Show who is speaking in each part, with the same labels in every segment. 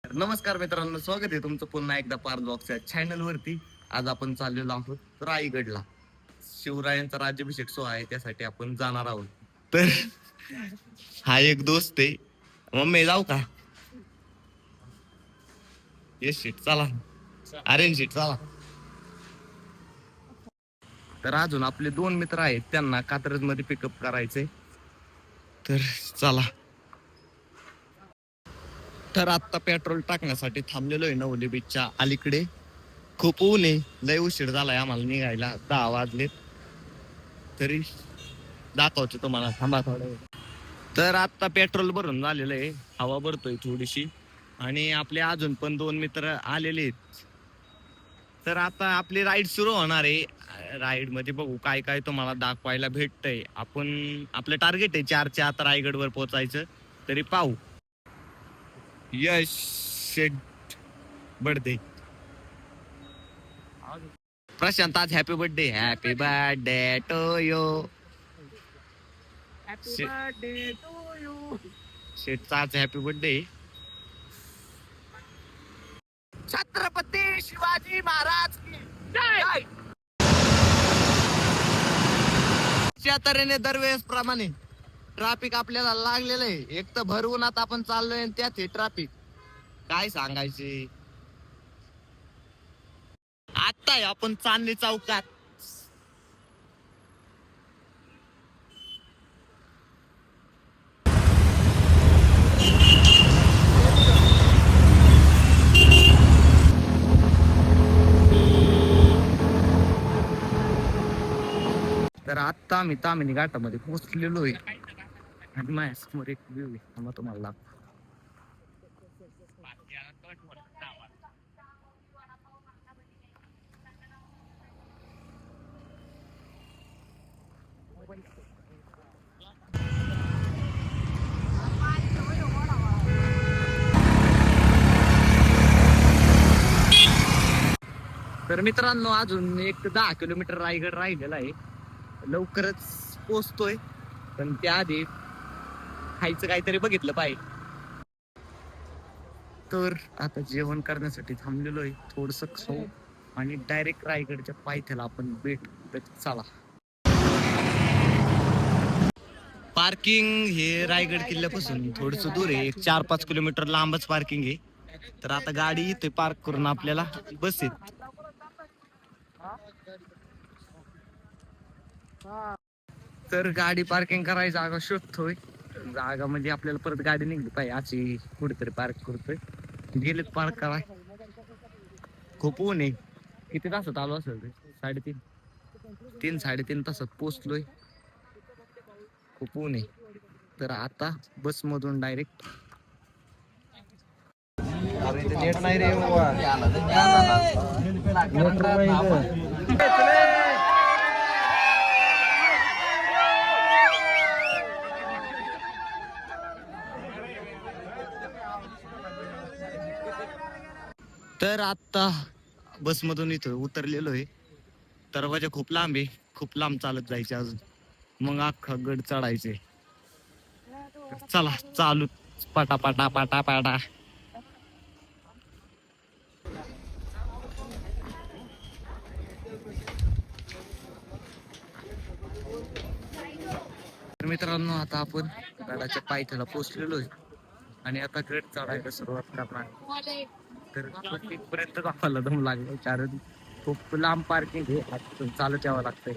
Speaker 1: नमस्कार मित्रांनो, स्वागत आहे तुमचं पुन्हा एकदा पार्थ ब्लॉगच्या चॅनल वरती. आज आपण चाललेलो आहोत रायगडला. शिवरायांचा राज्याभिषेक सोहळा आहे, त्यासाठी आपण जाणार आहोत. तर हा एक दोस्त आहे. मम्मी जाऊ का? येस शीट चला, अरेंज शीट चला. तर अजून आपले दोन मित्र आहेत, त्यांना कात्रज मध्ये पिकअप करायचंय. तर चला. तर आता पेट्रोल टाकण्यासाठी थांबलेलो आहे नवली बीचच्या अलीकडे. खूप ऊन आहे, लय उशीर झालाय आम्हाला निघायला, 10 वाजलेत. तरी दाखवतो तुम्हाला, थांबा थोडं. तर आता पेट्रोल भरून झालेलं आहे, हवा भरतोय थोडीशी. आणि आपले अजून पण दोन मित्र आलेले आहेत. तर आता आपली राईड सुरू होणार आहे. राईड मध्ये बघू काय काय तुम्हाला दाखवायला भेटतंय. आपण आपलं टार्गेट आहे 4च्या आत रायगड वर पोहोचायचं, तरी पाहू. यश शेट बर्थडे प्रशांत, आज happy birthday. Happy birthday to you. शेटचा आज हॅपी बर्थडे. छत्रपती शिवाजी महाराज की जय. अशा तऱ्हेने दरवेळेस प्रमाणे ट्रॅफिक आपल्याला लागलेलं आहे. एक तर भर उन्हात आपण चाललोय आणि त्यात हे ट्रॅफिक, काय सांगायचे. आता आपण चांदणी चौकात. तर आता आम्ही तामिनी घाटामध्ये पोहोचलेलो आहे आणि माझ्यासमोर एक व्ह्यू आहे, मग तुम्हाला दाखवतो. तर मित्रांनो, अजून एक 10 किलोमीटर रायगड राहिलेला आहे. लवकरच पोहोचतोय, पण त्याआधी खायचं काहीतरी बघितलं पाहिजे. तर आता जेवण करण्यासाठी थांबलेलो आहे, थोडस खाऊ आणि डायरेक्ट रायगडच्या पायथ्याला आपण भेट. चला. पार्किंग हे रायगड किल्ल्यापासून थोडस दूर आहे, 4-5 किलोमीटर लांबच पार्किंग आहे. तर आता गाडी इथे पार्क करून आपल्याला बस येत. तर गाडी पार्किंग करायची जागा शोधतोय. जागा म्हणजे आपल्याला परत गाडी निघली पाहिजे अशी कुठेतरी पार्क करतोय. गेलेत पार्क कराय. खूप ऊन आहे. किती तासात आलो असेल रे? 3.5 तासात पोचलोय. खूप ऊन आहे. तर आता बस मधून डायरेक्ट. नेट नाही रे तर आता बसमधून इथं उतरलेलो आहे. दरवाजा खूप लांब आहे, खूप लांब चालत जायचे अजून, मग अख्खा गड चढायचे. चला चालू, पाटा पाटा पाटा पाटा. तर मित्रांनो, आता आपण गडाच्या पायथ्याला पोहोचलेलो आहे आणि आता गड चढायला सुरुवात करणार. तर तिथपर्यंत आम्हाला दम लागला, कारण खूप लांब पार्किंग आहे, चालत यावं लागतंय.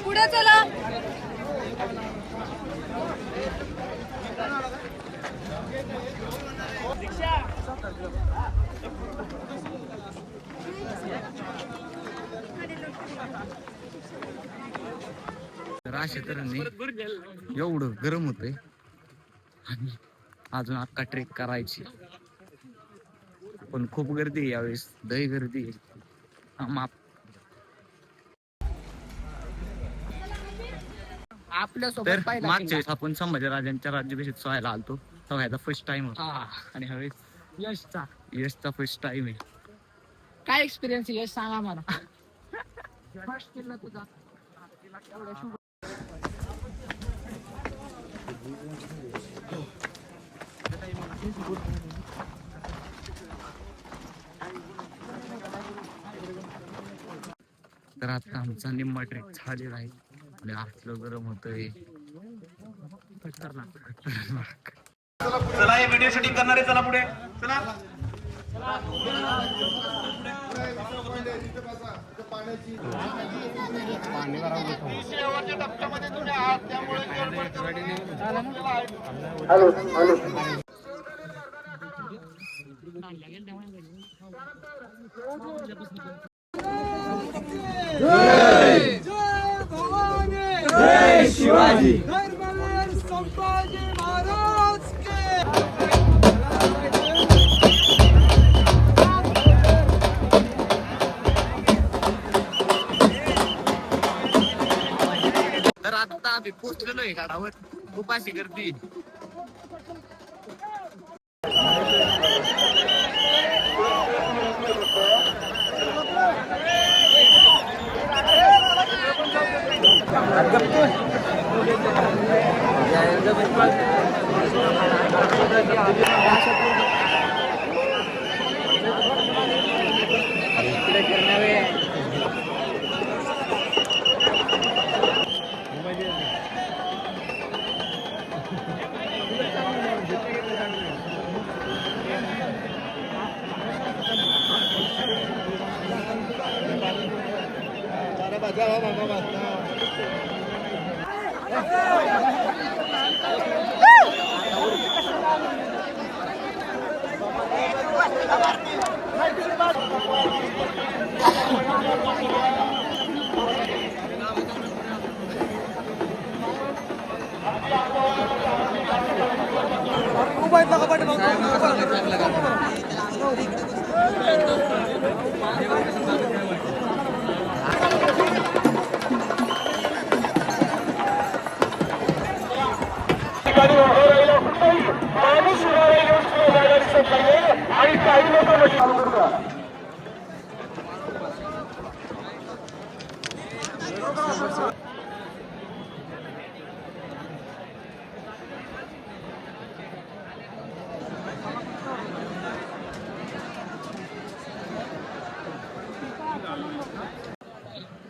Speaker 2: पुढे चला.
Speaker 1: तर अशा तऱ्हेने एवढं गरम होतंय आणि अजून अख्खा ट्रेक करायची, पण खूप गर्दी आहे यावेळेस, लय गर्दी आहे. आपल्यासोबत मागच्या वेळेस आपण संभाजीराजांच्या राज्याभिषेक सोहळ्याला आलतो, तेव्हा फर्स्ट टाइम होता आणि ह्यावेळेस यशचा फर्स्ट टाइम आहे.
Speaker 2: काय एक्सपिरियन्स आहे सांगा मला. फर्स्ट किल्ला तुझा.
Speaker 1: तर आता आमचा निम्मा ट्रेक झालेला आहे आणि असलं गरम होतंय.
Speaker 3: चला हे व्हिडिओ शूटिंग करणारे चला पुढे चला.
Speaker 1: तर आता आम्ही पोहोचलेलो आहे गडावर. खूप अशी गर्दी.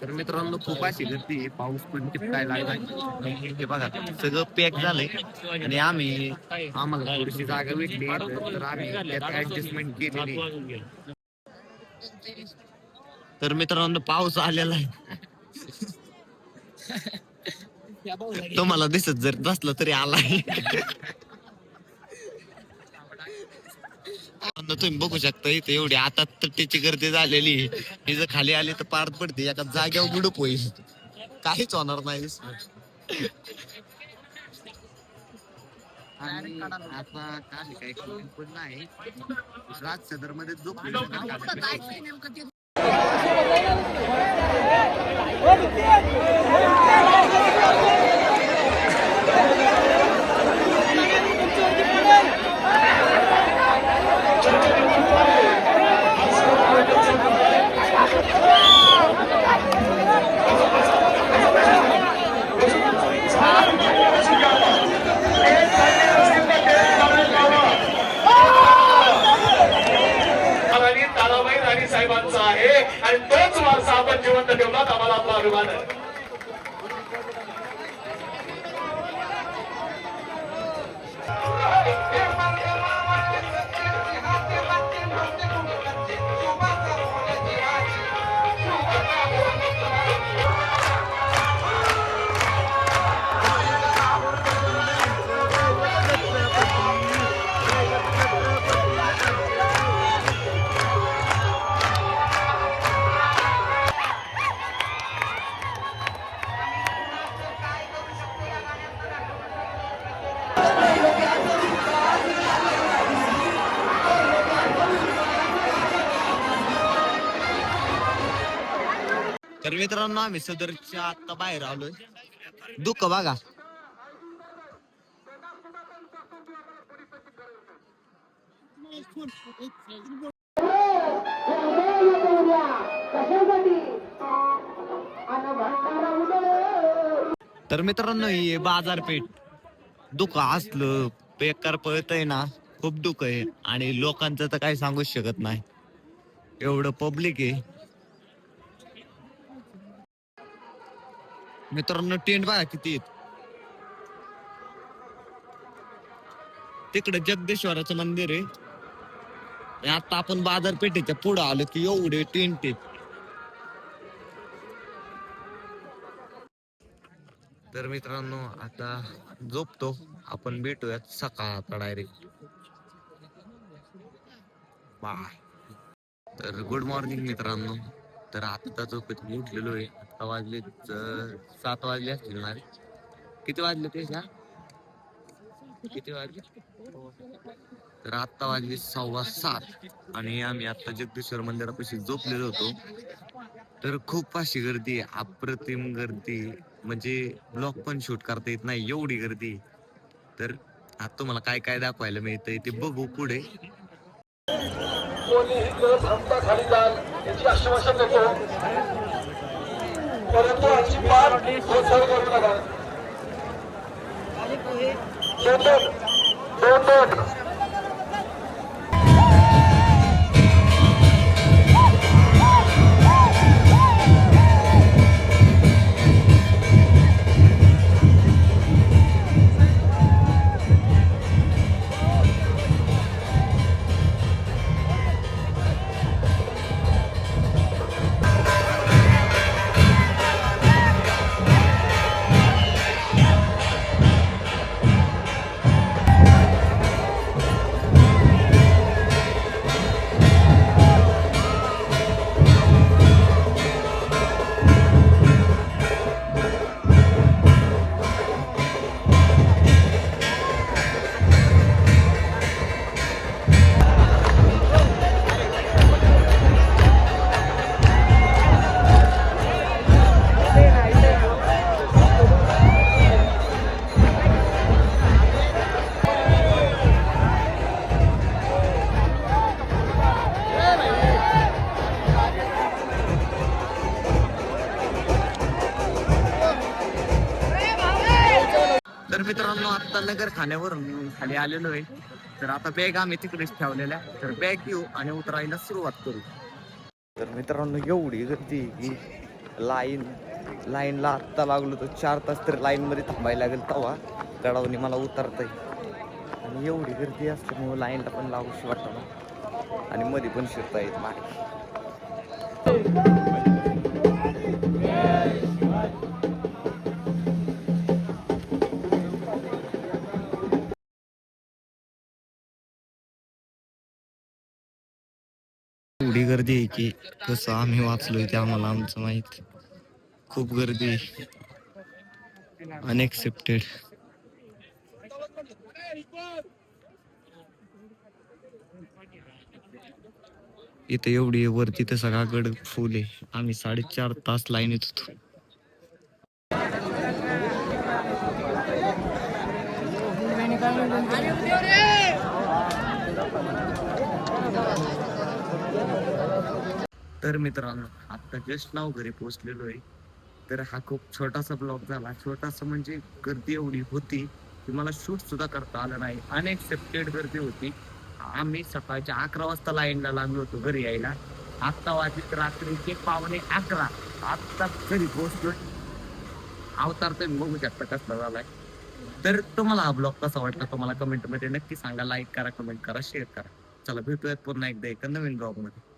Speaker 1: तर मित्रांनो खूप अशी गर्दी आहे. पाऊस पण टिपकायला लागलाय. हे बघा सगळं पॅक झालंय आणि आम्हाला थोडीशी जागा भेटली तर आम्ही त्यात ऍडजस्टमेंट केलेली. तर मित्रांनो पाऊस आलेला आहे. तुम्हाला दिसत जर नसलं तरी आलाय. तुम्ही बघू शकता इथे एवढी आता तट्टीची गर्दी झालेली. ही जर खाली आली तर पार पडते. एका जाग्यावर गुडूप होईल. काहीच होणार नाही. आणि आता काही पण नाही. राज सदर मध्ये जो
Speaker 3: साहेबांचा आहे आणि तोच वारसा आपण जिवंत ठेवला आम्हाला आपला अभिमान आहे.
Speaker 1: तर मित्रांनो आम्ही सदरच्या आता बाहेर आलोय. दुःख बघा. तर मित्रांनो ही बाजारपेठ. दुःख असलं बेकार पळतय ना खूप दुःख आहे आणि लोकांचं तर काही सांगूच शकत नाही, एवढं पब्लिक आहे. मित्रांनो टेंट बघा किती आहेत. तिकडे जगदेश्वराचं मंदिर आहे आणि आता आपण बाजारपेठेच्या पुढे आलो की एवढे टेंट आहेत. तर मित्रांनो आता झोपतो, आपण भेटूयात सकाळ आता डायरेक्ट. बाय. तर गुड मॉर्निंग मित्रांनो. तर आता झोपेतून उठलेलो आहे. आता वाजले 7 वाजले असतील ना रे? किती वाजले ते का? किती वाजले? तर आता वाजले 6:15 आणि आम्ही आता जगदीश्वर मंदिरापाशी झोपलेलो होतो. तर खूप अशी गर्दी आहे, अप्रतिम गर्दी, म्हणजे ब्लॉग पण शूट करता येत नाही एवढी गर्दी. तर आता तुम्हाला काय काय दाखवायला मिळतंय ते बघू पुढे.
Speaker 3: कोणीही न थांबता खाली जाल याची आश्वासन देतो, परंतु अजिबात गोंधळ करू नका. दोन दोन दोन दोन.
Speaker 1: तर मित्रांनो आता नगर खाण्यावरून खाली आलेलो आहे. तर आता बॅग आम्ही तिकडेच ठेवलेल्या, तर बॅग घेऊ आणि उतरायला सुरुवात करू. तर मित्रांनो एवढी गर्दी की लाईनला आत्ता लागलो तर 4 तास तर लाईन मध्ये थांबायला लागेल तेव्हा गडावणी मला उतरता येईल. आणि एवढी गर्दी असल्यामुळे लाईनला पण लागूशी वाटतं आणि मध्ये पण शिरता येत नाही. एवढी गर्दी आहे की कसं आम्ही वाचलोय ते आम्हाला आमचं माहित. खूप गर्दी, अनएक्सेप्टेड. इथे एवढी वरती तर सगळा गड फुल आहे. आम्ही 4.5 तास लाईनीत होतो. तर मित्रांनो आता जस्ट नाव घरी पोहोचलेलो आहे. तर हा खूप छोटासा ब्लॉग झाला. छोटासा म्हणजे गर्दी एवढी होती की मला शूट सुद्धा करता आलं नाही. अनएक्सेप्टेड गर्दी होती. आम्ही सकाळच्या 11 वाजता लाईनला लागलो होतो घरी यायला. आत्ता वाजले रात्रीचे 11:15. आत्ता घरी पोहोचलो. अवतार तर बघू शकता कसला झालाय. तर तुम्हाला हा ब्लॉग कसा वाटला तुम्हाला कमेंट मध्ये नक्की सांगा. लाईक करा, कमेंट करा, शेअर करा. चला भेटूयात पुन्हा एकदा एका नवीन ब्लॉग मध्ये.